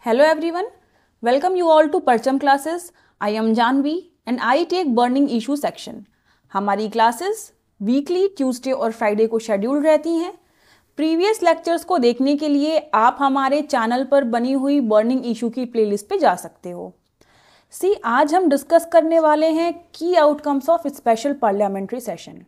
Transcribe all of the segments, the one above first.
Hello everyone, welcome you all to Parcham classes. I am Janvi and I take burning issue section. हमारी classes weekly Tuesday और Friday को schedule रहती हैं. Previous lectures को देखने के लिए आप हमारे चैनल पर बनी हुई बर्निंग इशू की प्लेलिस्ट पे जा सकते हो. आज हम डिस्कस करने वाले हैं की outcomes of special parliamentary session.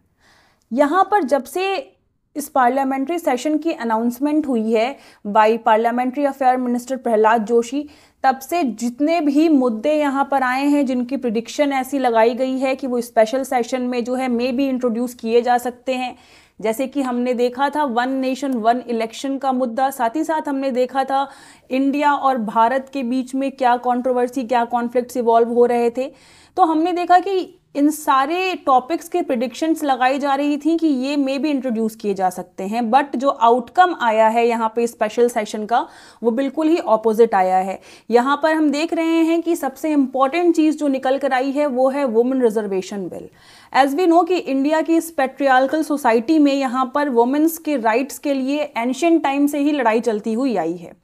यहाँ पर जब से इस पार्लियामेंट्री सेशन की अनाउंसमेंट हुई है by parliamentary affair minister Prahlad Joshi, तब से जितने भी मुद्दे यहाँ पर आए हैं जिनकी प्रिडिक्शन ऐसी लगाई गई है कि वो स्पेशल सेशन में जो है मे भी इंट्रोड्यूस किए जा सकते हैं. जैसे कि हमने देखा था वन नेशन वन इलेक्शन का मुद्दा, साथ ही साथ हमने देखा था इंडिया और भारत के बीच में क्या कंट्रोवर्सी, क्या कॉन्फ्लिक्ट्स इवॉल्व हो रहे थे. तो हमने देखा कि इन सारे टॉपिक्स के प्रिडिक्शंस लगाई जा रही थी कि ये मे भी इंट्रोड्यूस किए जा सकते हैं, बट जो आउटकम आया है यहाँ पे स्पेशल सेशन का वो बिल्कुल ही ऑपोजिट आया है. यहाँ पर हम देख रहे हैं कि सबसे इम्पॉर्टेंट चीज़ जो निकल कर आई है वो है women reservation bill. As we know कि इंडिया की इस पेट्रियार्कल सोसाइटी में यहाँ पर वुमेन्स के राइट्स के लिए एंशिएंट टाइम से ही लड़ाई चलती हुई आई है.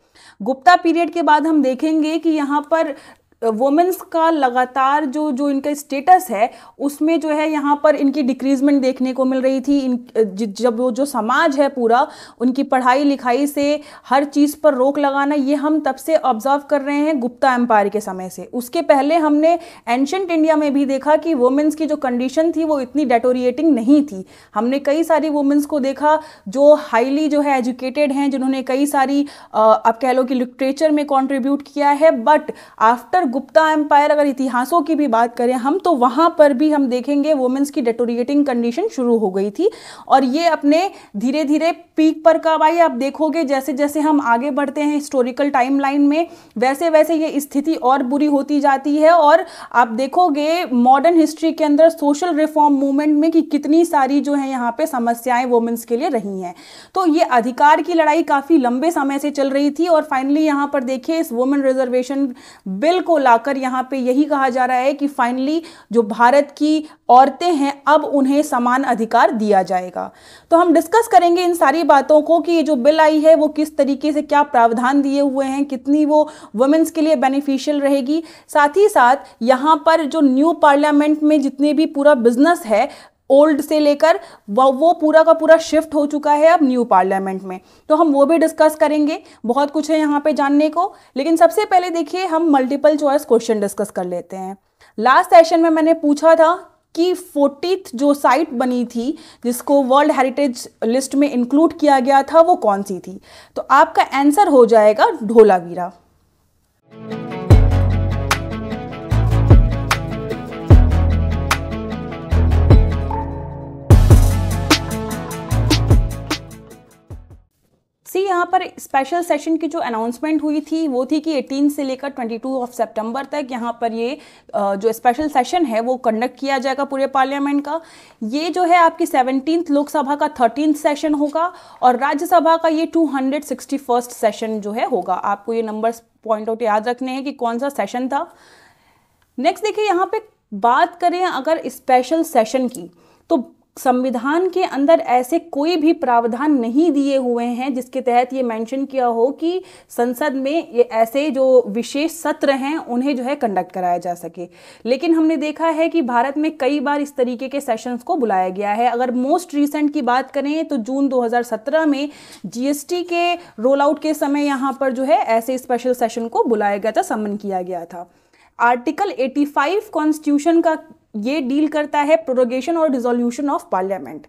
गुप्ता पीरियड के बाद हम देखेंगे कि यहाँ पर वुमेन्स का लगातार जो इनका स्टेटस है उसमें जो है यहाँ पर इनकी डिक्रीजमेंट देखने को मिल रही थी. जब वो जो समाज है पूरा उनकी पढ़ाई लिखाई से हर चीज़ पर रोक लगाना, ये हम तब से ऑब्जर्व कर रहे हैं गुप्ता एम्पायर के समय से. उसके पहले हमने एंशिएंट इंडिया में भी देखा कि वुमेन्स की जो कंडीशन थी वो इतनी डेटोरिएटिंग नहीं थी. हमने कई सारी वुमेन्स को देखा जो हाईली जो है एजुकेटेड हैं, जिन्होंने कई सारी आप कह लो कि लिटरेचर में कॉन्ट्रीब्यूट किया है. बट आफ्टर गुप्ता एम्पायर अगर इतिहासों की भी बात करें हम, तो वहां पर भी हम देखेंगे वुमेन्स की डेटोरिएटिंग कंडीशन शुरू हो गई थी और ये अपने धीरे धीरे पीक पर कब आई. आप देखोगे जैसे जैसे हम आगे बढ़ते हैं हिस्टोरिकल टाइमलाइन में, वैसे वैसे ये स्थिति और बुरी होती जाती है. और आप देखोगे मॉडर्न हिस्ट्री के अंदर सोशल रिफॉर्म मूवमेंट में कि कितनी सारी जो है यहाँ पे समस्याएं वुमेन्स के लिए रही हैं. तो ये अधिकार की लड़ाई काफी लंबे समय से चल रही थी और फाइनली यहाँ पर देखिए इस वुमेन रिजर्वेशन बिल को लाकर यहाँ पे यही कहा जा रहा है कि फाइनली जो भारत की औरतें हैं अब उन्हें समान अधिकार दिया जाएगा. तो हम डिस्कस करेंगे इन सारी बातों को कि ये जो बिल आई है वो किस तरीके से, क्या प्रावधान दिए हुए हैं, कितनी वो वुमेन्स के लिए बेनिफिशियल रहेगी. साथ ही साथ यहाँ पर जो न्यू पार्लियामेंट में जितने भी पूरा बिजनेस है ओल्ड से लेकर वो पूरा का पूरा शिफ्ट हो चुका है अब न्यू पार्लियामेंट में, तो हम वो भी डिस्कस करेंगे. बहुत कुछ है यहाँ पे जानने को, लेकिन सबसे पहले देखिए हम मल्टीपल चॉइस क्वेश्चन डिस्कस कर लेते हैं. लास्ट सेशन में मैंने पूछा था कि 40th जो साइट बनी थी जिसको वर्ल्ड हेरिटेज लिस्ट में इंक्लूड किया गया था वो कौन सी थी. तो आपका आंसर हो जाएगा ढोलावीरा. यहाँ पर स्पेशल सेशन की जो अनाउंसमेंट हुई थी वो थी कि 18 से लेकर 22 ऑफ सितंबर तक यहाँ पर ये जो स्पेशल सेशन है वो कंडक्ट किया जाएगा पूरे पार्लियामेंट का. ये जो है आपकी 17th लोकसभा का 13th सेशन होगा और राज्यसभा का ये 261st सेशन जो है होगा. आपको ये नंबर्स पॉइंट आउट याद रखने हैं कि कौन सा सेशन था. नेक्स्ट देखिए यहाँ पे बात करें अगर स्पेशल सेशन की, तो संविधान के अंदर ऐसे कोई भी प्रावधान नहीं दिए हुए हैं जिसके तहत ये मेंशन किया हो कि संसद में ये ऐसे जो विशेष सत्र हैं उन्हें जो है कंडक्ट कराया जा सके. लेकिन हमने देखा है कि भारत में कई बार इस तरीके के सेशंस को बुलाया गया है. अगर मोस्ट रिसेंट की बात करें तो जून 2017 में जीएसटी के रोल आउट के समय यहाँ पर जो है ऐसे स्पेशल सेशन को बुलाया गया था, समन किया गया था. आर्टिकल 85 कॉन्स्टिट्यूशन का ये डील करता है प्रोरोगेशन और डिसोल्यूशन ऑफ पार्लियामेंट.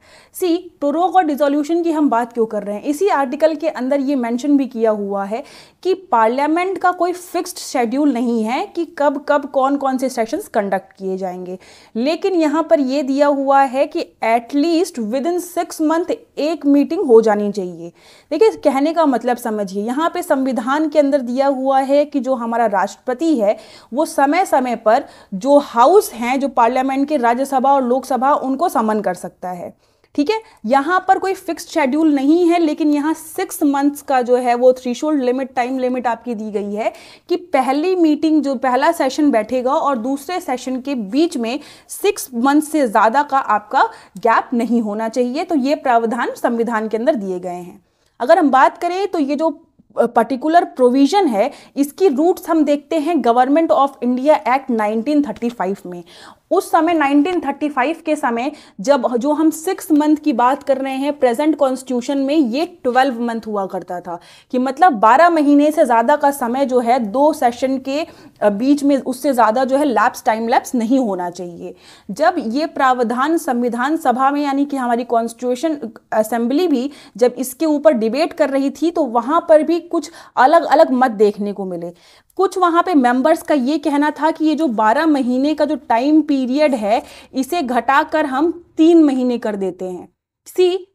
प्रोरोग और डिसोल्यूशन की हम बात क्यों कर रहे हैं, इसी आर्टिकल के अंदर ये मेंशन भी किया हुआ है कि पार्लियामेंट का कोई फिक्स्ड शेड्यूल नहीं है कि कब कब कौन कौन से सेशंस कंडक्ट किए जाएंगे. लेकिन यहाँ पर ये दिया हुआ है कि एटलीस्ट विद इन 6 मंथ एक मीटिंग हो जानी चाहिए. देखिए कहने का मतलब समझिए, यहाँ पे संविधान के अंदर दिया हुआ है कि जो हमारा राष्ट्रपति है वो समय समय पर जो हाउस हैं, जो पार्लियामेंट के राज्यसभा और लोकसभा, उनको समन कर सकता है. ठीक है, यहाँ पर कोई फिक्स्ड शेड्यूल नहीं है, लेकिन यहाँ 6 मंथ्स का जो है वो थ्रेशोल्ड लिमिट, टाइम लिमिट आपकी दी गई है कि पहली मीटिंग जो पहला सेशन बैठेगा और दूसरे सेशन के बीच में 6 मंथ से ज़्यादा का आपका गैप नहीं होना चाहिए. तो ये प्रावधान संविधान के अंदर दिए गए हैं. अगर हम बात करें तो ये जो पर्टिकुलर प्रोविजन है, इसकी रूट्स हम देखते हैं गवर्नमेंट ऑफ इंडिया एक्ट 1935 में। उस समय 1935 के समय जब जो हम 6 मंथ की बात कर रहे हैं, प्रेजेंट कॉन्स्टिट्यूशन में ये 12 मंथ हुआ करता था, कि मतलब 12 महीने से ज़्यादा का समय जो है 2 सेशन के बीच में, उससे ज़्यादा जो है लैप्स, टाइम लैप्स नहीं होना चाहिए। जब ये प्रावधान संविधान सभा में, यानी कि हमारी कॉन्स्टिट्यूशन असेंबली भी जब इसके ऊपर डिबेट कर रही थी, तो वहाँ पर भी कुछ अलग अलग मत देखने को मिले। कुछ वहाँ पे मेंबर्स का ये कहना था कि ये जो 12 महीने का जो टाइम पीरियड है, इसे घटाकर हम 3 महीने कर देते हैं।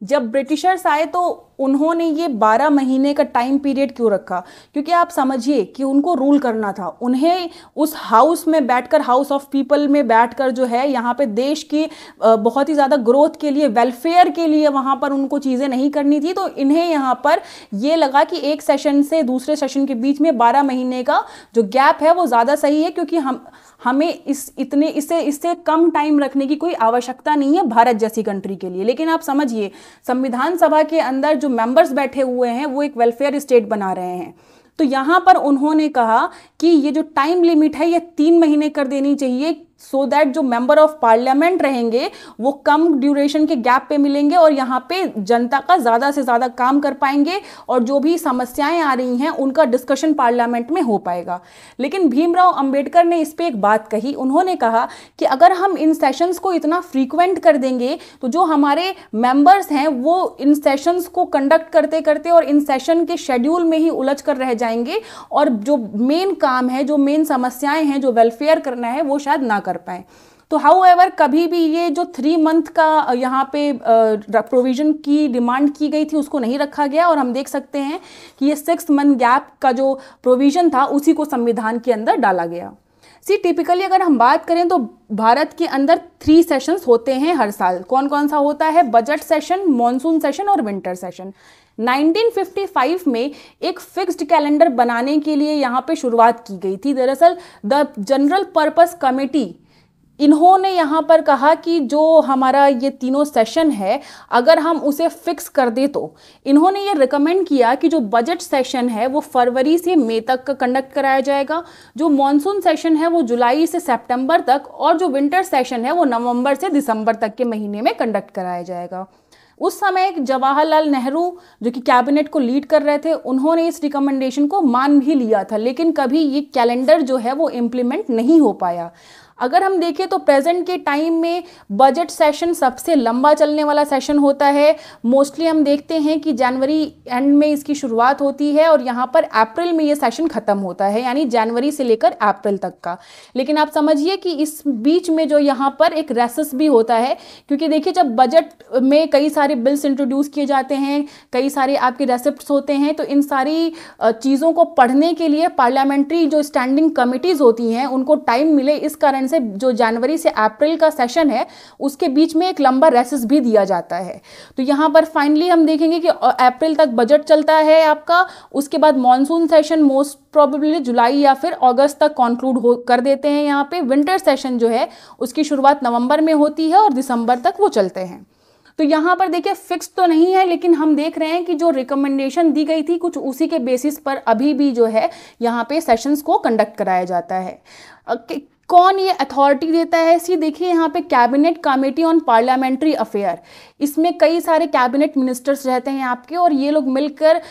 जब ब्रिटिशर्स आए तो उन्होंने ये 12 महीने का टाइम पीरियड क्यों रखा? क्योंकि आप समझिए कि उनको रूल करना था, उन्हें उस हाउस में बैठकर, हाउस ऑफ पीपल में बैठकर जो है यहाँ पे देश की बहुत ही ज़्यादा ग्रोथ के लिए, वेलफेयर के लिए वहाँ पर उनको चीज़ें नहीं करनी थी। तो इन्हें यहाँ पर ये लगा कि एक सेशन से दूसरे सेशन के बीच में 12 महीने का जो गैप है वो ज़्यादा सही है, क्योंकि हमें इससे कम टाइम रखने की कोई आवश्यकता नहीं है भारत जैसी कंट्री के लिए। लेकिन आप समझिए, संविधान सभा के अंदर जो मेंबर्स बैठे हुए हैं वो एक वेलफेयर स्टेट बना रहे हैं। तो यहाँ पर उन्होंने कहा कि ये जो टाइम लिमिट है ये 3 महीने कर देनी चाहिए, सो दैट जो मेंबर ऑफ पार्लियामेंट रहेंगे वो कम ड्यूरेशन के गैप पे मिलेंगे और यहाँ पे जनता का ज़्यादा से ज़्यादा काम कर पाएंगे और जो भी समस्याएं आ रही हैं उनका डिस्कशन पार्लियामेंट में हो पाएगा। लेकिन भीमराव अंबेडकर ने इस पर एक बात कही, उन्होंने कहा कि अगर हम इन सेशंस को इतना फ्रीक्वेंट कर देंगे तो जो हमारे मेंबर्स हैं वो इन सेशंस को कंडक्ट करते करते और इन सेशन के शेड्यूल में ही उलझ कर रह जाएंगे और जो मेन काम है, जो मेन समस्याएं हैं, जो वेलफेयर करना है, वो शायद ना कर पाए। तो हाउएवर कभी भी ये जो 3 मंथ का यहाँ पे प्रोविजन की डिमांड की गई थी उसको नहीं रखा गया और हम देख सकते हैं कि ये 6 मंथ गैप का जो प्रोविजन था उसी को संविधान के अंदर डाला गया। टिपिकली अगर हम बात करें तो भारत के अंदर 3 सेशंस होते हैं हर साल। कौन कौन सा होता है? बजट सेशन, मॉनसून सेशन और विंटर सेशन। 1955 में एक फिक्स्ड कैलेंडर बनाने के लिए यहाँ पे शुरुआत की गई थी। दरअसल द जनरल पर्पस कमेटी, इन्होंने यहाँ पर कहा कि जो हमारा ये तीनों सेशन है अगर हम उसे फिक्स कर दे तो इन्होंने ये रिकमेंड किया कि जो बजट सेशन है वो फरवरी से मई तक का कंडक्ट कराया जाएगा, जो मॉनसून सेशन है वो जुलाई से सितंबर तक और जो विंटर सेशन है वो नवंबर से दिसंबर तक के महीने में कंडक्ट कराया जाएगा। उस समय जवाहरलाल नेहरू जो कि कैबिनेट को लीड कर रहे थे, उन्होंने इस रिकमेंडेशन को मान भी लिया था, लेकिन कभी ये कैलेंडर जो है वो इम्प्लीमेंट नहीं हो पाया। अगर हम देखें तो प्रेजेंट के टाइम में बजट सेशन सबसे लंबा चलने वाला सेशन होता है। मोस्टली हम देखते हैं कि जनवरी एंड में इसकी शुरुआत होती है और यहाँ पर अप्रैल में ये सेशन ख़त्म होता है, यानी जनवरी से लेकर अप्रैल तक का। लेकिन आप समझिए कि इस बीच में जो यहाँ पर एक रेसेस भी होता है, क्योंकि देखिए जब बजट में कई सारे बिल्स इंट्रोड्यूस किए जाते हैं, कई सारे आपके रेसिप्ट्स होते हैं, तो इन सारी चीज़ों को पढ़ने के लिए पार्लियामेंट्री जो स्टैंडिंग कमिटीज़ होती हैं उनको टाइम मिले, इस कारण से जो जनवरी से अप्रैल का सेशन है उसके बीच में एक लंबा रेसेस भी दिया जाता है। तो यहाँ पर फाइनली हम देखेंगे कि अप्रैल तक बजट चलता है आपका, उसके बाद मॉनसून सेशन मोस्ट प्रोबेबली जुलाई या फिर अगस्त तक कंक्लूड कर देते हैं। यहाँ पे विंटर सेशन जो है उसकी शुरुआत नवंबर में होती है और दिसंबर तक वो चलते हैं। तो यहाँ पर देखिए फिक्स तो नहीं है, लेकिन हम देख रहे हैं कि जो रिकमेंडेशन दी गई थी कुछ उसी के बेसिस पर अभी भी जो है यहाँ पे सेशंस को कंडक्ट कराया जाता है। कौन ये अथॉरिटी देता है? देखिए यहाँ पे cabinet committee on parliamentary affair, इसमें कई सारे कैबिनेट मिनिस्टर्स रहते हैं आपके और ये लोग मिलकर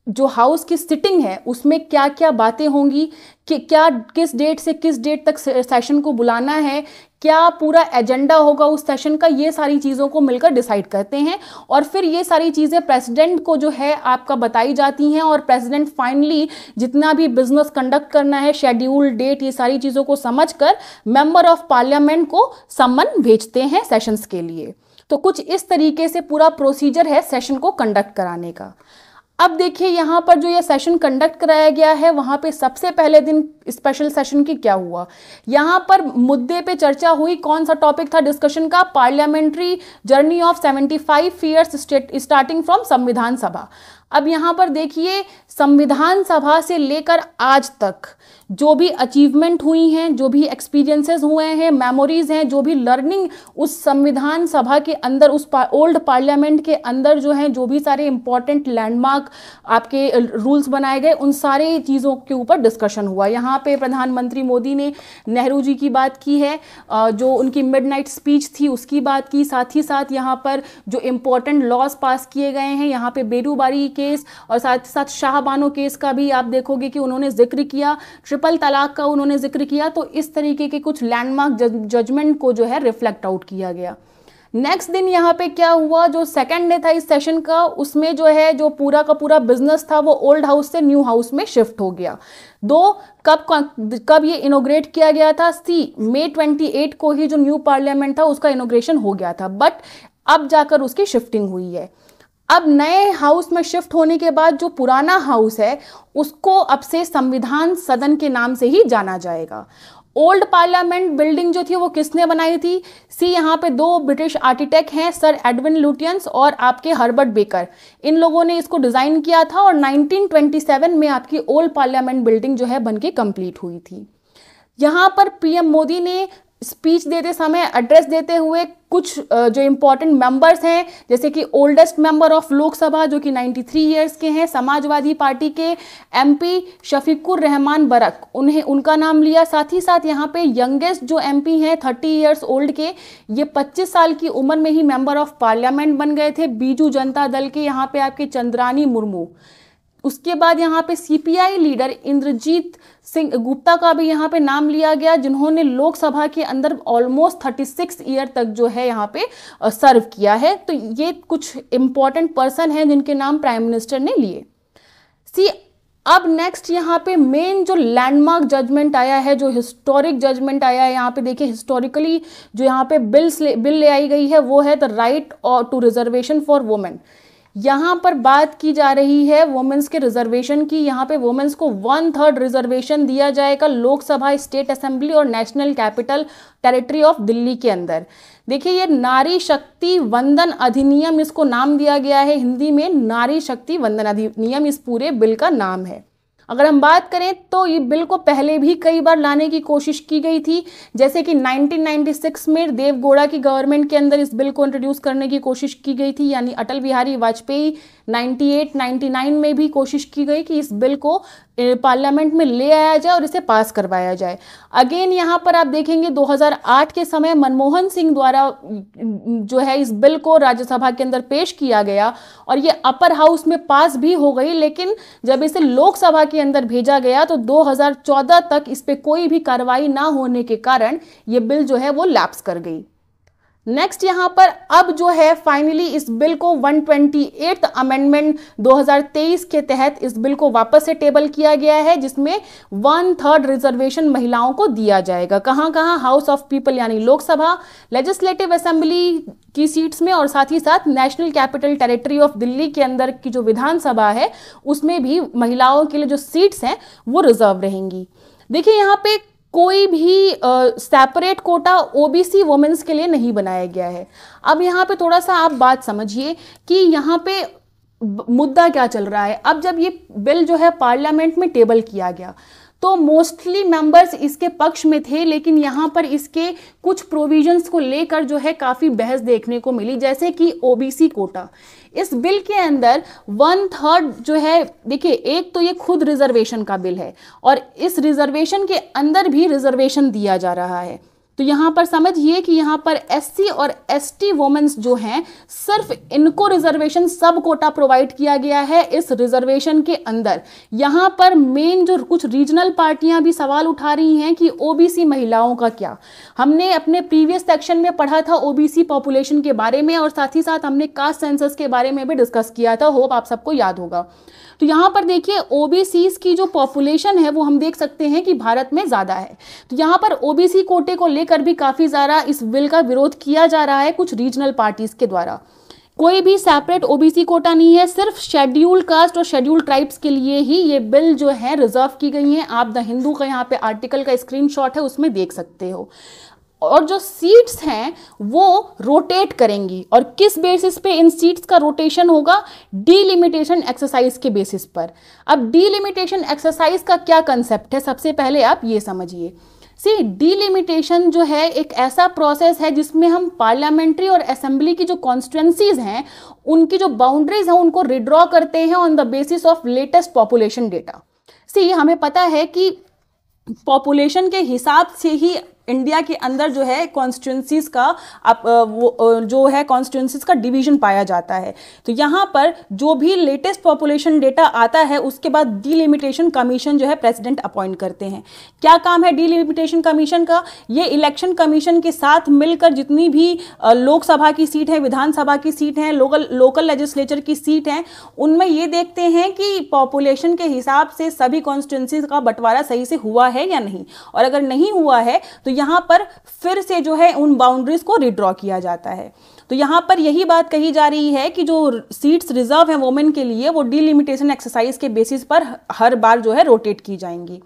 जो हाउस की सिटिंग है उसमें क्या क्या बातें होंगी, कि क्या किस डेट से किस डेट तक सेशन को बुलाना है, क्या पूरा एजेंडा होगा उस सेशन का, ये सारी चीज़ों को मिलकर डिसाइड करते हैं और फिर ये सारी चीज़ें प्रेसिडेंट को जो है आपका बताई जाती हैं और प्रेसिडेंट फाइनली जितना भी बिजनेस कंडक्ट करना है, शेड्यूल, डेट, ये सारी चीज़ों को समझकर मेंबर ऑफ पार्लियामेंट को सम्मन भेजते हैं सेशंस के लिए। तो कुछ इस तरीके से पूरा प्रोसीजर है सेशन को कंडक्ट कराने का। अब देखिए यहाँ पर जो ये सेशन कंडक्ट कराया गया है वहाँ पे सबसे पहले दिन स्पेशल सेशन की क्या हुआ। यहाँ पर मुद्दे पे चर्चा हुई, कौन सा टॉपिक था डिस्कशन का, parliamentary journey of 75 years starting from संविधान सभा। अब यहाँ पर देखिए संविधान सभा से लेकर आज तक जो भी अचीवमेंट हुई हैं, जो भी एक्सपीरियंसेस हुए हैं, मेमोरीज हैं, जो भी लर्निंग उस संविधान सभा के अंदर, उस ओल्ड पार्लियामेंट के अंदर जो है, जो भी सारे इंपॉर्टेंट लैंडमार्क आपके रूल्स बनाए गए, उन सारे चीज़ों के ऊपर डिस्कशन हुआ। यहाँ पे प्रधानमंत्री मोदी ने नेहरू जी की बात की है, जो उनकी मिडनाइट स्पीच थी उसकी बात की, साथ ही साथ यहाँ पर जो इम्पोर्टेंट लॉज पास किए गए हैं, यहाँ पे बेरूबारी केस और साथ ही साथ शाहबानो केस का भी आप देखोगे कि उन्होंने जिक्र किया, ट्रिपल तलाक का उन्होंने जिक्र किया। तो इस तरीके के कुछ लैंडमार्क जजमेंट को जो है रिफ्लेक्ट आउट किया गया। नेक्स्ट दिन यहाँ पे क्या हुआ, जो सेकंड डे था इस सेशन का, उसमें जो है जो पूरा का पूरा बिजनेस था वो ओल्ड हाउस से न्यू हाउस में शिफ्ट हो गया। कब ये इनोग्रेट किया गया था, मई 28 को ही जो न्यू पार्लियामेंट था उसका इनोग्रेशन हो गया था, बट अब जाकर उसकी शिफ्टिंग हुई है। अब नए हाउस में शिफ्ट होने के बाद जो पुराना हाउस है उसको अब से संविधान सदन के नाम से ही जाना जाएगा। ओल्ड पार्लियामेंट बिल्डिंग जो थी वो किसने बनाई थी, यहाँ पे 2 ब्रिटिश आर्किटेक्ट हैं, सर एडविन लुटियंस और आपके हर्बर्ट बेकर, इन लोगों ने इसको डिजाइन किया था और 1927 में आपकी ओल्ड पार्लियामेंट बिल्डिंग जो है बनके कंप्लीट हुई थी। यहाँ पर पीएम मोदी ने स्पीच देते समय, एड्रेस देते हुए कुछ जो इम्पोर्टेंट मेंबर्स हैं, जैसे कि ओल्डेस्ट मेंबर ऑफ लोकसभा जो कि 93 इयर्स के हैं, समाजवादी पार्टी के एमपी शफीकुर रहमान बरक, उनका नाम लिया। साथ ही साथ यहाँ पे यंगेस्ट जो एमपी हैं 30 इयर्स ओल्ड के, ये 25 साल की उम्र में ही मेंबर ऑफ पार्लियामेंट बन गए थे, बीजू जनता दल के यहाँ पे आपके चंद्रानी मुर्मू। उसके बाद यहाँ पे सीपीआई लीडर इंद्रजीत सिंह गुप्ता का भी यहाँ पे नाम लिया गया, जिन्होंने लोकसभा के अंदर ऑलमोस्ट 36 ईयर तक जो है यहाँ पे सर्व किया है। तो ये कुछ इंपॉर्टेंट पर्सन हैं जिनके नाम प्राइम मिनिस्टर ने लिए। अब नेक्स्ट यहाँ पे मेन जो लैंडमार्क जजमेंट आया है, जो हिस्टोरिक जजमेंट आया है, यहाँ पे देखिए हिस्टोरिकली जो यहाँ पे बिल ले आई गई है वो है the right to reservation for women. यहाँ पर बात की जा रही है वुमेन्स के रिजर्वेशन की। यहाँ पे वुमेन्स को 1/3 रिजर्वेशन दिया जाएगा लोकसभा, स्टेट असेंबली और national capital territory of Delhi के अंदर। देखिए ये नारी शक्ति वंदन अधिनियम इसको नाम दिया गया है, हिंदी में नारी शक्ति वंदन अधिनियम इस पूरे बिल का नाम है। अगर हम बात करें तो ये बिल को पहले भी कई बार लाने की कोशिश की गई थी, जैसे कि 1996 में देवगौड़ा की गवर्नमेंट के अंदर इस बिल को इंट्रोड्यूस करने की कोशिश की गई थी, यानी अटल बिहारी वाजपेयी 98-99 में भी कोशिश की गई कि इस बिल को पार्लियामेंट में ले आया जाए और इसे पास करवाया जाए। अगेन यहाँ पर आप देखेंगे 2008 के समय मनमोहन सिंह द्वारा जो है इस बिल को राज्यसभा के अंदर पेश किया गया और ये अपर हाउस में पास भी हो गई, लेकिन जब इसे लोकसभा के अंदर भेजा गया तो 2014 तक इस पे कोई भी कार्रवाई ना होने के कारण ये बिल जो है वो लैप्स कर गई। नेक्स्ट यहाँ पर अब जो है फाइनली इस बिल को 128th अमेंडमेंट 2023 के तहत इस बिल को वापस से टेबल किया गया है, जिसमें 1/3 रिजर्वेशन महिलाओं को दिया जाएगा। कहाँ कहाँ, हाउस ऑफ पीपल यानी लोकसभा, लेजिस्लेटिव असेंबली की सीट्स में और साथ ही साथ national capital territory of Delhi के अंदर की जो विधानसभा है उसमें भी महिलाओं के लिए जो सीट्स हैं वो रिजर्व रहेंगी। देखिए यहाँ पे कोई भी सेपरेट कोटा ओबीसी वुमेन्स के लिए नहीं बनाया गया है। अब यहाँ पे थोड़ा सा आप बात समझिए कि यहाँ पे मुद्दा क्या चल रहा है। अब जब ये बिल जो है पार्लियामेंट में टेबल किया गया तो मोस्टली मेंबर्स इसके पक्ष में थे, लेकिन यहाँ पर इसके कुछ प्रोविजंस को लेकर जो है काफ़ी बहस देखने को मिली, जैसे कि ओबीसी कोटा। इस बिल के अंदर 1/3 जो है, देखिए एक तो ये खुद रिजर्वेशन का बिल है और इस रिजर्वेशन के अंदर भी रिजर्वेशन दिया जा रहा है। तो यहाँ पर समझिए कि यहाँ पर एससी और एसटी वुमेन्स जो हैं सिर्फ इनको रिजर्वेशन सब कोटा प्रोवाइड किया गया है इस रिजर्वेशन के अंदर। यहाँ पर मेन जो कुछ रीजनल पार्टियां भी सवाल उठा रही हैं कि ओबीसी महिलाओं का क्या। हमने अपने प्रीवियस सेक्शन में पढ़ा था ओबीसी पॉपुलेशन के बारे में और साथ ही साथ हमने कास्ट सेंसस के बारे में भी डिस्कस किया था, होप आप सबको याद होगा। तो यहाँ पर देखिए ओबीसी की जो पॉपुलेशन है वो हम देख सकते हैं कि भारत में ज़्यादा है। तो यहाँ पर ओबीसी कोटे को लेकर भी काफ़ी ज़्यादा इस बिल का विरोध किया जा रहा है कुछ रीजनल पार्टीज़ के द्वारा। कोई भी सेपरेट ओबीसी कोटा नहीं है, सिर्फ शेड्यूल कास्ट और शेड्यूल ट्राइब्स के लिए ही ये बिल जो है रिजर्व की गई है। आप द हिंदू का यहाँ पे आर्टिकल का स्क्रीनशॉट है, उसमें देख सकते हो। और जो सीट्स हैं वो रोटेट करेंगी, और किस बेसिस पे इन सीट्स का रोटेशन होगा? डीलिमिटेशन एक्सरसाइज के बेसिस पर। अब डीलिमिटेशन एक्सरसाइज का क्या कंसेप्ट है, सबसे पहले आप ये समझिए। सी, डीलिमिटेशन जो है एक ऐसा प्रोसेस है जिसमें हम पार्लियामेंट्री और असेंबली की जो कॉन्स्टिट्यूंसीज हैं उनकी जो बाउंड्रीज हैं उनको रिड्रॉ करते हैं on the basis of latest population data. See, हमें पता है कि पॉपुलेशन के हिसाब से ही इंडिया के अंदर जो है कॉन्स्टिट्यूंसीज का जो है कॉन्स्टिट्यूंसीज का डिवीजन पाया जाता है। तो यहाँ पर जो भी लेटेस्ट पॉपुलेशन डेटा आता है उसके बाद डीलिमिटेशन कमीशन जो है प्रेसिडेंट अपॉइंट करते हैं। क्या काम है डीलिमिटेशन कमीशन का? ये इलेक्शन कमीशन के साथ मिलकर जितनी भी लोकसभा की सीट है, विधानसभा की सीट है, लोकल लेजिस्लेचर की सीट है, उनमें ये देखते हैं कि पॉपुलेशन के हिसाब से सभी कॉन्स्टिट्यूंसीज का बंटवारा सही से हुआ है या नहीं, और अगर नहीं हुआ है तो यहां पर फिर से जो है उन बाउंड्रीज को रिड्रॉ किया जाता है। तो यहां पर यही बात कही जा रही है कि जो सीट्स रिजर्व हैं वुमेन के लिए वो डीलिमिटेशन एक्सरसाइज के बेसिस पर हर बार जो है रोटेट की जाएंगी।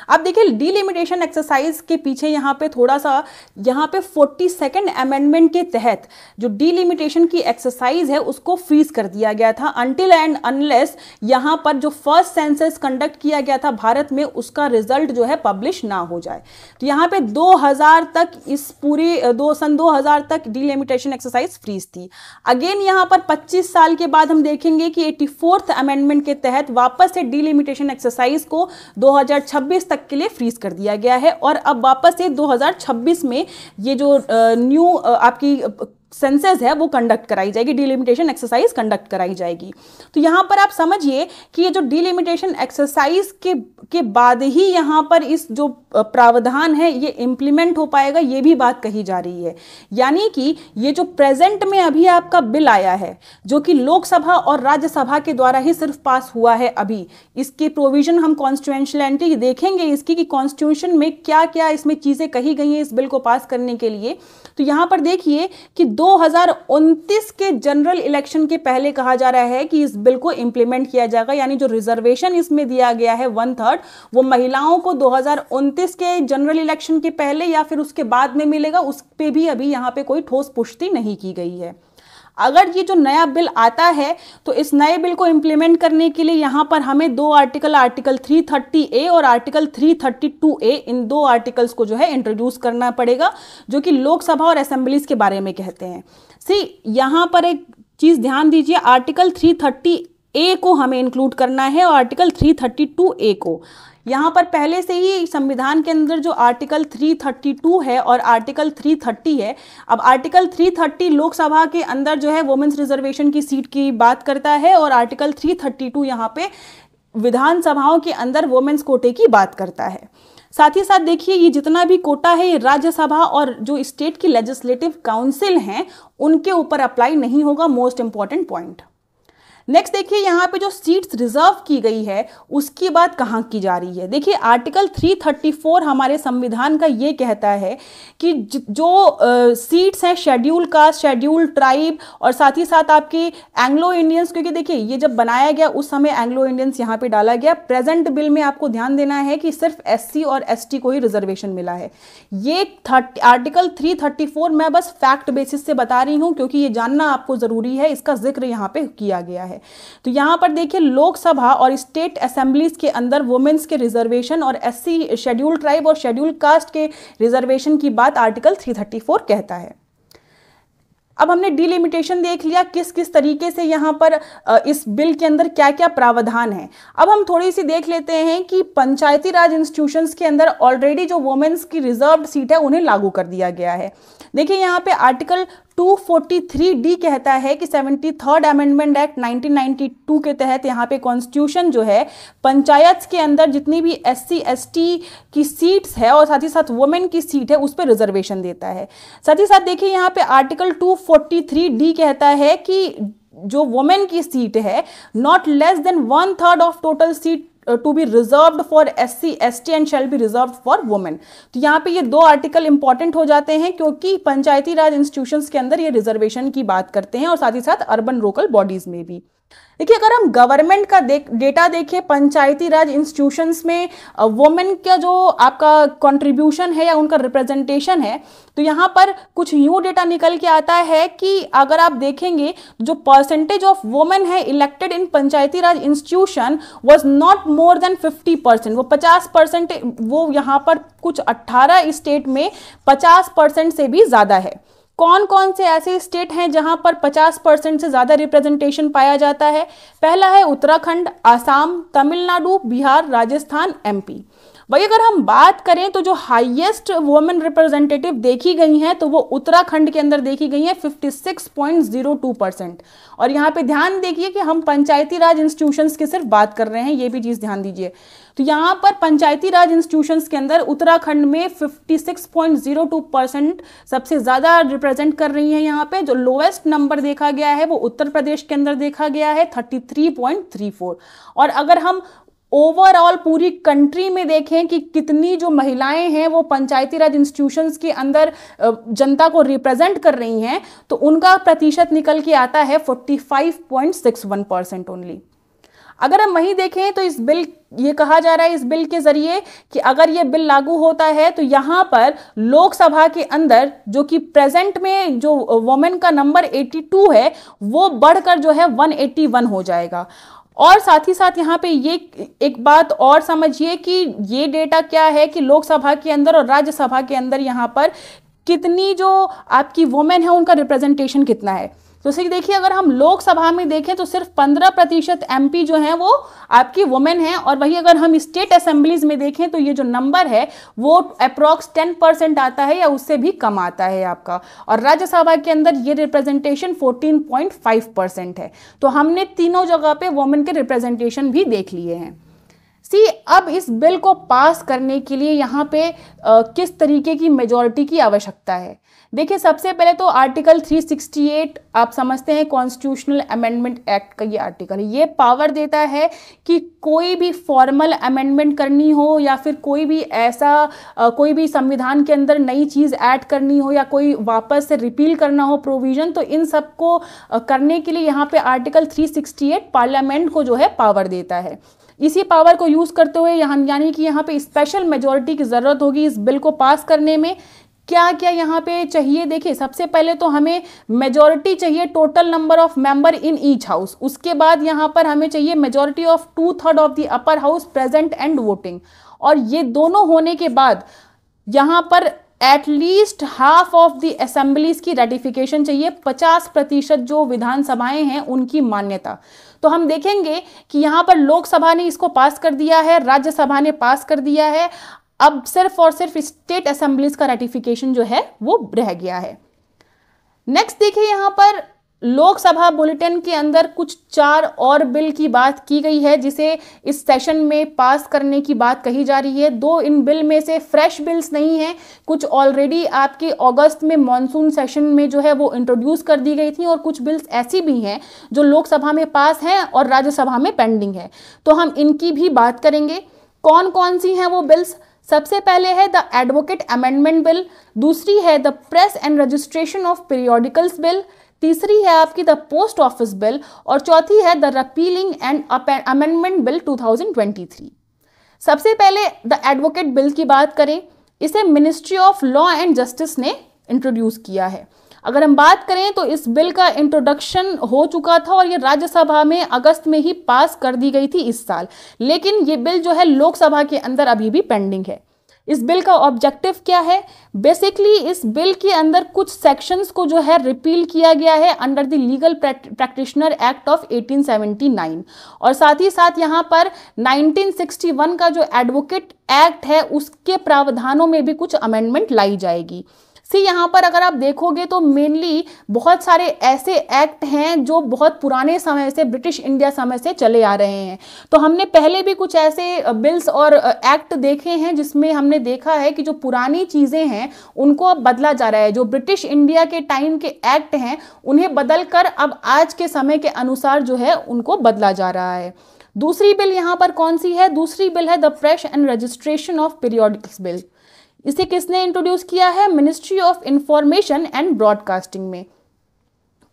अब देखिए डीलिमिटेशन एक्सरसाइज के पीछे यहाँ पे थोड़ा सा, यहाँ पे 42nd अमेंडमेंट के तहत जो डीलिमिटेशन की एक्सरसाइज है उसको फ्रीज कर दिया गया था अनटिल एंड अनलेस यहाँ पर जो फर्स्ट सेंसस कंडक्ट किया गया था भारत में उसका रिजल्ट जो है पब्लिश ना हो जाए। तो यहाँ पे 2000 तक इस पूरी सन 2000 तक डीलिमिटेशन एक्सरसाइज फ्रीज थी। अगेन यहाँ पर 25 साल के बाद हम देखेंगे कि 84th अमेंडमेंट के तहत वापस से डीलिमिटेशन एक्सरसाइज को 2026 तक के लिए फ्रीज कर दिया गया है, और अब वापस से 2026 में ये जो न्यू आपकी सेंसस है वो कंडक्ट कराई जाएगी, डीलिमिटेशन एक्सरसाइज कंडक्ट कराई जाएगी। तो यहाँ पर आप समझिए कि ये जो डीलिमिटेशन एक्सरसाइज के बाद ही यहाँ पर इस जो प्रावधान है ये इंप्लीमेंट हो पाएगा, ये भी बात कही जा रही है। यानी कि ये जो प्रेजेंट में अभी आपका बिल आया है जो कि लोकसभा और राज्यसभा के द्वारा ही सिर्फ पास हुआ है, अभी इसके प्रोविजन हम कॉन्स्टिट्यूशनलिटी देखेंगे इसकी कि कॉन्स्टिट्यूशन में क्या क्या इसमें चीजें कही गई हैं इस बिल को पास करने के लिए। तो यहाँ पर देखिए कि 2029 के जनरल इलेक्शन के पहले कहा जा रहा है कि इस बिल को इंप्लीमेंट किया जाएगा, यानी जो रिजर्वेशन इसमें दिया गया है 1/3 वो महिलाओं को 2029 के जनरल इलेक्शन के पहले या फिर उसके बाद में मिलेगा। उस पे भी अभी यहाँ पे कोई ठोस पुष्टि नहीं की गई है। अगर ये जो नया बिल आता है तो इस नए बिल को इंप्लीमेंट करने के लिए यहाँ पर हमें दो आर्टिकल 330A और आर्टिकल 332A, इन दो आर्टिकल्स को जो है इंट्रोड्यूस करना पड़ेगा जो कि लोकसभा और असेंबलीज के बारे में कहते हैं। यहाँ पर एक चीज ध्यान दीजिए, आर्टिकल 330A को हमें इंक्लूड करना है और आर्टिकल 332A को। यहाँ पर पहले से ही संविधान के अंदर जो आर्टिकल 332 है और आर्टिकल 330 है, अब आर्टिकल 330 लोकसभा के अंदर जो है वुमेन्स रिजर्वेशन की सीट की बात करता है और आर्टिकल 332 यहाँ पे विधानसभाओं के अंदर वुमेन्स कोटे की बात करता है। साथ ही साथ देखिए ये जितना भी कोटा है ये राज्यसभा और जो स्टेट की लेजिस्लेटिव काउंसिल हैं उनके ऊपर अप्लाई नहीं होगा, मोस्ट इंपॉर्टेंट पॉइंट। नेक्स्ट देखिए यहाँ पे जो सीट्स रिजर्व की गई है उसकी बात कहाँ की जा रही है। देखिए आर्टिकल 334 हमारे संविधान का ये कहता है कि जो सीट्स हैं शेड्यूल कास्ट, शेड्यूल ट्राइब और साथ ही साथ आपके एंग्लो इंडियंस, क्योंकि देखिए ये जब बनाया गया उस समय एंग्लो इंडियंस यहाँ पे डाला गया। प्रेजेंट बिल में आपको ध्यान देना है कि सिर्फ SC और ST को ही रिजर्वेशन मिला है। ये आर्टिकल 334 मैं बस फैक्ट बेसिस से बता रही हूँ क्योंकि ये जानना आपको जरूरी है, इसका जिक्र यहाँ पे किया गया है। तो यहां पर देखिए लोकसभा और स्टेट असेंबलीज के अंदर वुमेन्स के रिजर्वेशन और SC शेड्यूल ट्राइब और शेड्यूल कास्ट के रिजर्वेशन की बात आर्टिकल 334 कहता है। अब हमने डिलिमिटेशन देख लिया किस किस तरीके से यहाँ पर इस बिल के अंदर क्या क्या प्रावधान है। अब हम थोड़ी सी देख लेते हैं कि पंचायती राज इंस्टीट्यूशंस के अंदर ऑलरेडी जो वुमेन्स की रिजर्व्ड सीट है उन्हें लागू कर दिया गया है। देखिए यहाँ पे आर्टिकल 243D कहता है कि 73rd अमेंडमेंट एक्ट 1992 के तहत यहाँ पे कॉन्स्टिट्यूशन जो है पंचायत के अंदर जितनी भी SC ST की सीट्स है और साथ ही साथ वुमेन की सीट है उस पर रिजर्वेशन देता है। साथ ही साथ देखिए यहाँ पे आर्टिकल 243D कहता है कि जो वुमेन की सीट है not less than 1/3 of total seat to be reserved for SC ST and shall be reserved for women. तो यहाँ पे ये 2 आर्टिकल इंपॉर्टेंट हो जाते हैं क्योंकि पंचायती राज इंस्टीट्यूशंस के अंदर ये रिजर्वेशन की बात करते हैं और साथ ही साथ अर्बन लोकल बॉडीज में भी। देखिए, अगर हम गवर्नमेंट का डेटा देखें पंचायती राज इंस्टीट्यूशंस में वुमेन का जो आपका कंट्रीब्यूशन है या उनका रिप्रेजेंटेशन है, तो यहाँ पर कुछ यूं डेटा निकल के आता है कि अगर आप देखेंगे जो परसेंटेज ऑफ वुमेन है elected in Panchayati Raj institution was not more than 50%, वो 50%, वो यहाँ पर कुछ 18 स्टेट में 50% से भी ज्यादा है। कौन कौन से ऐसे स्टेट हैं जहां पर 50% से ज्यादा रिप्रेजेंटेशन पाया जाता है? पहला है उत्तराखंड, आसाम, तमिलनाडु, बिहार, राजस्थान, MP। वही अगर हम बात करें तो जो हाईएस्ट वुमेन रिप्रेजेंटेटिव देखी गई हैं तो वो उत्तराखंड के अंदर देखी गई है 56.02%। और यहाँ पे ध्यान देखिए कि हम पंचायती राज इंस्टीट्यूशंस की सिर्फ बात कर रहे हैं, ये भी चीज ध्यान दीजिए। तो यहाँ पर पंचायती राज इंस्टीट्यूशंस के अंदर उत्तराखंड में 56.02% सबसे ज्यादा रिप्रेजेंट कर रही हैं। यहाँ पे जो लोएस्ट नंबर देखा गया है वो उत्तर प्रदेश के अंदर देखा गया है 33.34। और अगर हम ओवरऑल पूरी कंट्री में देखें कि कितनी जो महिलाएं हैं वो पंचायती राज इंस्टीट्यूशंस के अंदर जनता को रिप्रेजेंट कर रही हैं, तो उनका प्रतिशत निकल के आता है 45.61% ओनली। अगर हम वहीं देखें तो इस बिल, ये कहा जा रहा है इस बिल के जरिए कि अगर ये बिल लागू होता है तो यहाँ पर लोकसभा के अंदर जो कि प्रेजेंट में जो वुमेन का नंबर 82 है वो बढ़कर जो है 181 हो जाएगा। और साथ ही साथ यहाँ पे ये एक बात और समझिए कि ये डेटा क्या है कि लोकसभा के अंदर और राज्यसभा के अंदर यहाँ पर कितनी जो आपकी वुमेन है उनका रिप्रेजेंटेशन कितना है। तो सही देखिए, अगर हम लोकसभा में देखें तो सिर्फ 15% MP जो हैं वो आपकी वुमेन हैं, और वही अगर हम स्टेट असेंबलीज में देखें तो ये जो नंबर है वो अप्रॉक्स 10% आता है या उससे भी कम आता है आपका। और राज्यसभा के अंदर ये रिप्रेजेंटेशन 14.5% है। तो हमने तीनों जगह पे वुमेन के रिप्रेजेंटेशन भी देख लिए हैं। अब इस बिल को पास करने के लिए यहाँ पे किस तरीके की मेजॉरिटी की आवश्यकता है? देखिए, सबसे पहले तो आर्टिकल 368 आप समझते हैं कॉन्स्टिट्यूशनल अमेंडमेंट एक्ट का ये आर्टिकल है। ये पावर देता है कि कोई भी फॉर्मल अमेंडमेंट करनी हो या फिर कोई भी ऐसा कोई भी संविधान के अंदर नई चीज़ ऐड करनी हो या कोई वापस से रिपील करना हो प्रोविजन, तो इन सबको करने के लिए यहाँ पे आर्टिकल 368 पार्लियामेंट को जो है पावर देता है। इसी पावर को यूज़ करते हुए यानी कि यहाँ पे स्पेशल मेजॉरिटी की ज़रूरत होगी इस बिल को पास करने में। क्या क्या यहाँ पे चाहिए? देखिए, सबसे पहले तो हमें मेजॉरिटी चाहिए total number of member in each house. उसके बाद यहाँ पर हमें चाहिए majority of 2/3 of the upper house present and voting. और ये दोनों होने के बाद यहाँ पर at least half of the assemblies की रेटिफिकेशन चाहिए, 50% जो विधानसभाएं हैं उनकी मान्यता। तो हम देखेंगे कि यहाँ पर लोकसभा ने इसको पास कर दिया है, राज्यसभा ने पास कर दिया है, अब सिर्फ और सिर्फ स्टेट असेंबलीज का रेटिफिकेशन जो है वो रह गया है। नेक्स्ट देखिए, यहाँ पर लोकसभा बुलेटिन के अंदर कुछ 4 और बिल की बात की गई है जिसे इस सेशन में पास करने की बात कही जा रही है। 2 इन बिल में से फ्रेश बिल्स नहीं हैं, कुछ ऑलरेडी आपके अगस्त में मॉनसून सेशन में जो है वो इंट्रोड्यूस कर दी गई थी, और कुछ बिल्स ऐसी भी हैं जो लोकसभा में पास हैं और राज्यसभा में पेंडिंग है। तो हम इनकी भी बात करेंगे। कौन कौन सी हैं वो बिल्स? सबसे पहले है द एडवोकेट अमेंडमेंट बिल, दूसरी है the press and registration of periodicals bill, तीसरी है आपकी द पोस्ट ऑफिस बिल, और चौथी है the repealing and amendment bill 2023। सबसे पहले द एडवोकेट बिल की बात करें, इसे ministry of law and justice ने इंट्रोड्यूस किया है। अगर हम बात करें तो इस बिल का इंट्रोडक्शन हो चुका था और ये राज्यसभा में अगस्त में ही पास कर दी गई थी इस साल, लेकिन ये बिल जो है लोकसभा के अंदर अभी भी पेंडिंग है। इस बिल का ऑब्जेक्टिव क्या है? बेसिकली इस बिल के अंदर कुछ सेक्शंस को जो है रिपील किया गया है under the legal practitioner act of 1879, और साथ ही साथ यहाँ पर 1961 का जो एडवोकेट एक्ट है उसके प्रावधानों में भी कुछ अमेंडमेंट लाई जाएगी। यहाँ पर अगर आप देखोगे तो मेनली बहुत सारे ऐसे एक्ट हैं जो बहुत पुराने समय से, ब्रिटिश इंडिया समय से चले आ रहे हैं। तो हमने पहले भी कुछ ऐसे बिल्स और एक्ट देखे हैं जिसमें हमने देखा है कि जो पुरानी चीज़ें हैं उनको अब बदला जा रहा है। जो ब्रिटिश इंडिया के टाइम के एक्ट हैं उन्हें बदल कर अब आज के समय के अनुसार जो है उनको बदला जा रहा है। दूसरी बिल यहाँ पर कौन सी है? दूसरी बिल है the press and registration of periodicals bill. इसे किसने इंट्रोड्यूस किया है? Ministry of information and broadcasting में।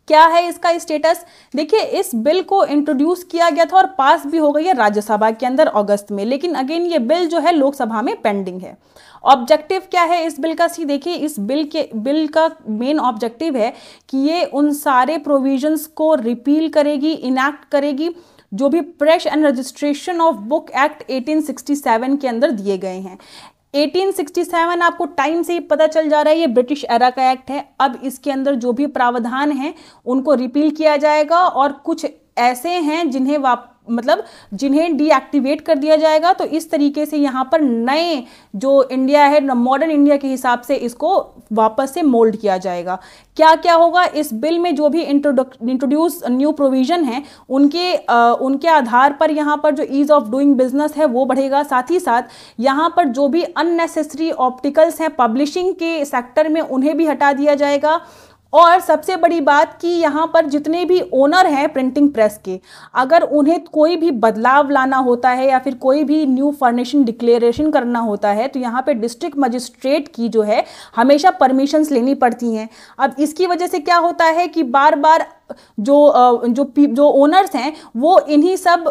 क्या है इसका स्टेटस? देखिए, इस बिल को इंट्रोड्यूस किया गया था और पास भी हो गई है राज्यसभा के अंदर अगस्त में, लेकिन अगेन ये बिल जो है लोकसभा में पेंडिंग है। ऑब्जेक्टिव क्या है इस बिल का? देखिए, इस बिल का मेन ऑब्जेक्टिव है कि ये उन सारे प्रोविजंस को रिपील करेगी, इनैक्ट करेगी जो भी press and registration of book act 1867 के अंदर दिए गए हैं। 1867 आपको टाइम से ही पता चल जा रहा है, ये ब्रिटिश एरा का एक्ट है। अब इसके अंदर जो भी प्रावधान हैं उनको रिपील किया जाएगा और कुछ ऐसे हैं जिन्हें डीएक्टिवेट कर दिया जाएगा। तो इस तरीके से यहाँ पर नए जो इंडिया है, मॉडर्न इंडिया के हिसाब से इसको वापस से मोल्ड किया जाएगा। क्या क्या होगा इस बिल में? जो भी इंट्रोड्यूस न्यू प्रोविजन है उनके आधार पर यहाँ पर जो ईज ऑफ डूइंग बिजनेस है वो बढ़ेगा। साथ ही साथ यहाँ पर जो भी अननेसेसरी ऑप्टिकल्स हैं पब्लिशिंग के सेक्टर में, उन्हें भी हटा दिया जाएगा। और सबसे बड़ी बात कि यहाँ पर जितने भी ओनर हैं प्रिंटिंग प्रेस के, अगर उन्हें कोई भी बदलाव लाना होता है या फिर कोई भी न्यू फर्निशिंग डिक्लेरेशन करना होता है तो यहाँ पे डिस्ट्रिक्ट मजिस्ट्रेट की जो है हमेशा परमिशंस लेनी पड़ती हैं। अब इसकी वजह से क्या होता है कि बार बार जो ओनर्स हैं वो इन्हीं सब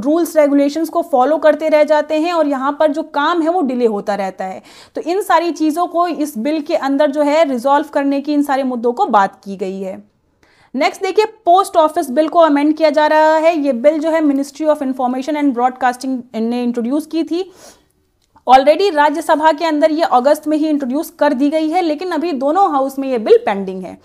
रूल्स रेगुलेशंस को फॉलो करते रह जाते हैं और यहाँ पर जो काम है वो डिले होता रहता है। तो इन सारी चीज़ों को इस बिल के अंदर जो है रिजॉल्व करने की, इन सारे मुद्दों को बात की गई है। नेक्स्ट देखिए, पोस्ट ऑफिस बिल को अमेंड किया जा रहा है। ये बिल जो है ministry of information and broadcasting ने इंट्रोड्यूस की थी। ऑलरेडी राज्यसभा के अंदर ये अगस्त में ही इंट्रोड्यूस कर दी गई है, लेकिन अभी दोनों हाउस में ये बिल पेंडिंग है।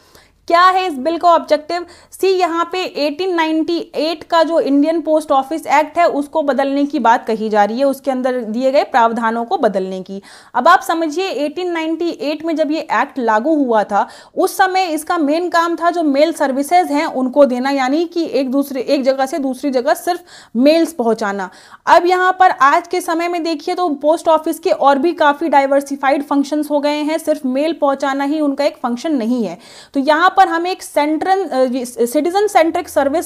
क्या है इस बिल का ऑब्जेक्टिव? यहाँ पे 1898 का जो इंडियन पोस्ट ऑफिस एक्ट है उसको बदलने की बात कही जा रही है, उसके अंदर दिए गए प्रावधानों को बदलने की। अब आप समझिए 1898 में जब ये एक्ट लागू हुआ था उस समय इसका मेन काम था जो मेल सर्विसेज हैं उनको देना, यानी कि एक जगह से दूसरी जगह सिर्फ मेल्स पहुंचाना। अब यहाँ पर आज के समय में देखिए तो पोस्ट ऑफिस के और भी काफ़ी डाइवर्सिफाइड फंक्शंस हो गए हैं, सिर्फ मेल पहुंचाना ही उनका एक फंक्शन नहीं है। तो यहाँ पर हमें एक सिटीजन सेंट्रिक सर्विस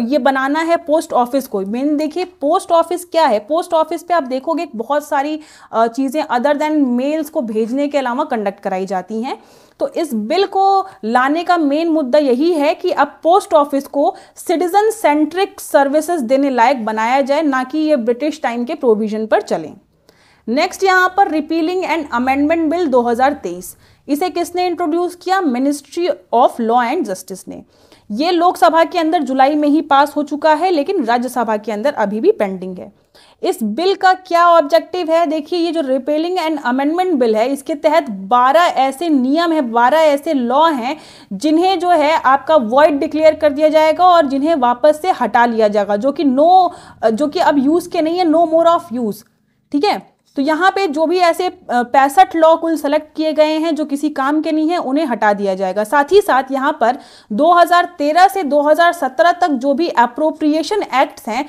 ये बनाना है पोस्ट ऑफिस को। मेन देखिए पोस्ट ऑफिस क्या है, पोस्ट ऑफिस पे आप देखोगे बहुत सारी चीज़ें अदर देन मेल्स को भेजने के अलावा कंडक्ट कराई जाती हैं। तो इस बिल को लाने का मेन मुद्दा यही है कि अब पोस्ट ऑफिस को सिटीजन सेंट्रिक सर्विसेज देने लायक बनाया जाए, ना कि ये ब्रिटिश टाइम के प्रोविजन पर चलें। नेक्स्ट यहाँ पर रिपीलिंग एंड अमेंडमेंट बिल 2023, इसे किसने इंट्रोड्यूस किया? Ministry of law and justice ने। ये लोकसभा के अंदर जुलाई में ही पास हो चुका है, लेकिन राज्यसभा के अंदर अभी भी पेंडिंग है। इस बिल का क्या ऑब्जेक्टिव है? देखिए, ये जो रिपीलिंग एंड अमेंडमेंट बिल है इसके तहत 12 ऐसे नियम है, 12 ऐसे लॉ हैं जिन्हें जो है आपका वॉइड डिक्लेयर कर दिया जाएगा और जिन्हें वापस से हटा लिया जाएगा, जो कि अब यूज के नहीं है, नो मोर ऑफ यूज। ठीक है, तो यहाँ पे जो भी ऐसे 65 लॉ कुल सेलेक्ट किए गए हैं जो किसी काम के नहीं है उन्हें हटा दिया जाएगा। साथ ही साथ यहाँ पर 2013 से 2017 तक जो भी एप्रोप्रिएशन एक्ट्स हैं,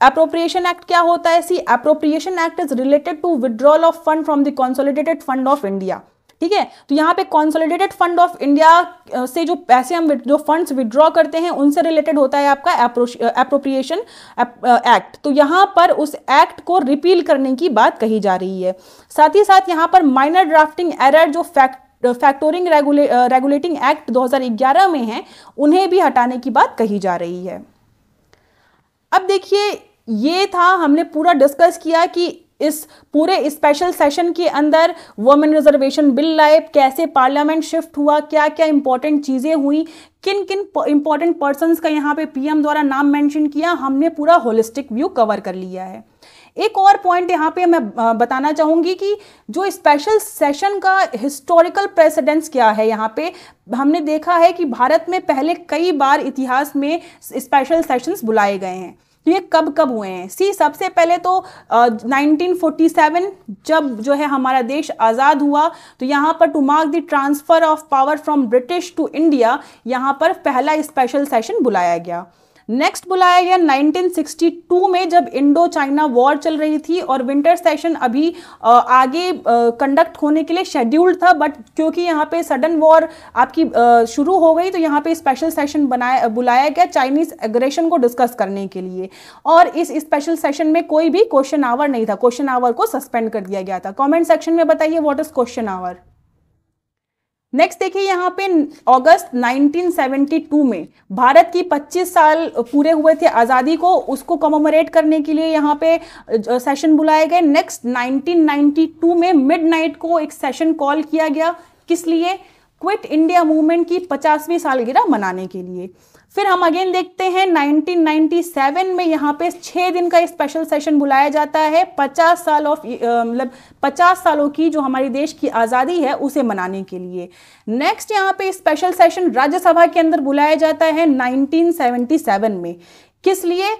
एप्रोप्रिएशन एक्ट क्या होता है? Appropriation act is related to withdrawal of fund from the consolidated fund of India. ठीक है, तो यहाँ पे कंसोलिडेटेड फंड ऑफ इंडिया से जो पैसे हम जो फंड्स विड्रॉ करते हैं उनसे रिलेटेड होता है आपका एप्रोप्रिएशन एक्ट। तो यहाँ पर उस एक्ट को रिपील करने की बात कही जा रही है। साथ ही साथ यहाँ पर माइनर ड्राफ्टिंग एरर जो फैक्टोरिंग रेगुलेटिंग एक्ट 2011 में है उन्हें भी हटाने की बात कही जा रही है। अब देखिए, ये था, हमने पूरा डिस्कस किया कि इस पूरे स्पेशल सेशन के अंदर वुमेन रिजर्वेशन बिल लाए, कैसे पार्लियामेंट शिफ्ट हुआ, क्या क्या इंपॉर्टेंट चीज़ें हुई, किन किन इंपॉर्टेंट पर्सन्स का यहाँ पे पीएम द्वारा नाम मेंशन किया, हमने पूरा होलिस्टिक व्यू कवर कर लिया है। एक और पॉइंट यहाँ पे मैं बताना चाहूँगी कि जो स्पेशल सेशन का हिस्टोरिकल प्रेसिडेंस क्या है। यहाँ पे हमने देखा है कि भारत में पहले कई बार इतिहास में स्पेशल सेशंस बुलाए गए हैं। तो ये कब कब हुए हैं? सबसे पहले तो 1947 जब जो है हमारा देश आज़ाद हुआ, तो यहाँ पर to mark the transfer of power from British to India यहाँ पर पहला स्पेशल सेशन बुलाया गया। नेक्स्ट बुलाया गया 1962 में, जब इंडो चाइना वॉर चल रही थी और विंटर सेशन अभी आगे कंडक्ट होने के लिए शेड्यूल्ड था, बट क्योंकि यहाँ पे सडन वॉर आपकी शुरू हो गई तो यहाँ पे स्पेशल सेशन बुलाया गया चाइनीज एग्रेशन को डिस्कस करने के लिए। और इस स्पेशल सेशन में कोई भी क्वेश्चन आवर नहीं था, क्वेश्चन आवर को सस्पेंड कर दिया गया था। कमेंट सेक्शन में बताइए what is question hour. Next देखिए यहाँ पे अगस्त 1972 में भारत की 25 साल पूरे हुए थे आज़ादी को, उसको कमोमोरेट करने के लिए यहाँ पे सेशन बुलाए गए। नेक्स्ट 1992 में मिडनाइट को एक सेशन कॉल किया गया, किस लिए? क्विट इंडिया मूवमेंट की 50वीं सालगिरह मनाने के लिए। फिर हम अगेन देखते हैं 1997 में यहाँ पे 6 दिन का स्पेशल सेशन बुलाया जाता है 50 सालों की जो हमारी देश की आज़ादी है उसे मनाने के लिए। नेक्स्ट यहाँ पे स्पेशल सेशन राज्यसभा के अंदर बुलाया जाता है 1977 में, किस लिए?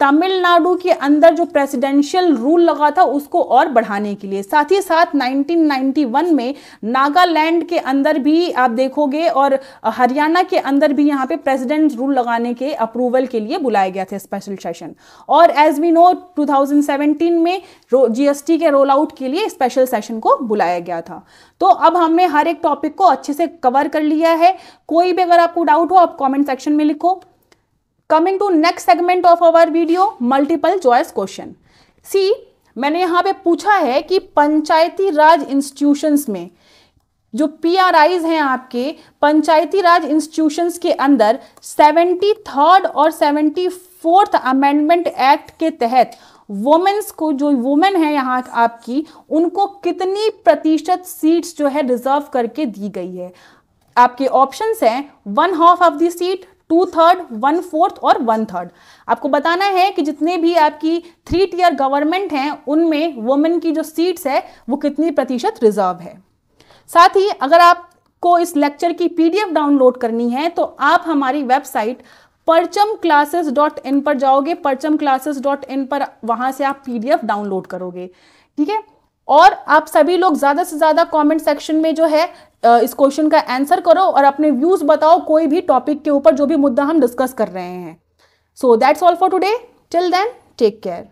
तमिलनाडु के अंदर जो प्रेसिडेंशियल रूल लगा था उसको और बढ़ाने के लिए। साथ ही साथ 1991 में नागालैंड के अंदर भी आप देखोगे और हरियाणा के अंदर भी यहाँ पे प्रेसिडेंट रूल लगाने के अप्रूवल के लिए बुलाए गए थे स्पेशल सेशन। और एज वी नो 2017 में जीएसटी के रोल आउट के लिए स्पेशल सेशन को बुलाया गया था। तो अब हमने हर एक टॉपिक को अच्छे से कवर कर लिया है। कोई भी अगर आपको डाउट हो आप कॉमेंट सेक्शन में लिखो। Coming to next segment of our video, multiple choice question. See, मैंने यहाँ पे पूछा है कि पंचायती राज इंस्टीट्यूशंस में जो PRIs हैं आपके पंचायती राज इंस्टीट्यूशंस के अंदर 73rd और 74th अमेंडमेंट एक्ट के तहत वुमेन्स को, जो वुमेन है यहाँ आपकी, उनको कितनी प्रतिशत सीट्स जो है रिजर्व करके दी गई है? आपके ऑप्शंस हैं 1/2 ऑफ द सीट, 2/3, 1/4 और 1/3। आपको बताना है कि जितने भी आपकी 3 टियर गवर्नमेंट हैं उनमें वुमेन की जो सीट्स है वो कितनी प्रतिशत रिजर्व है। साथ ही अगर आपको इस लेक्चर की PDF डाउनलोड करनी है तो आप हमारी वेबसाइट parchamclasses.in पर जाओगे। parchamclasses.in पर वहां से आप PDF डाउनलोड करोगे, ठीक है। और आप सभी लोग ज़्यादा से ज़्यादा कमेंट सेक्शन में जो है इस क्वेश्चन का आंसर करो और अपने व्यूज बताओ कोई भी टॉपिक के ऊपर जो भी मुद्दा हम डिस्कस कर रहे हैं। So that's all for today, till then take care.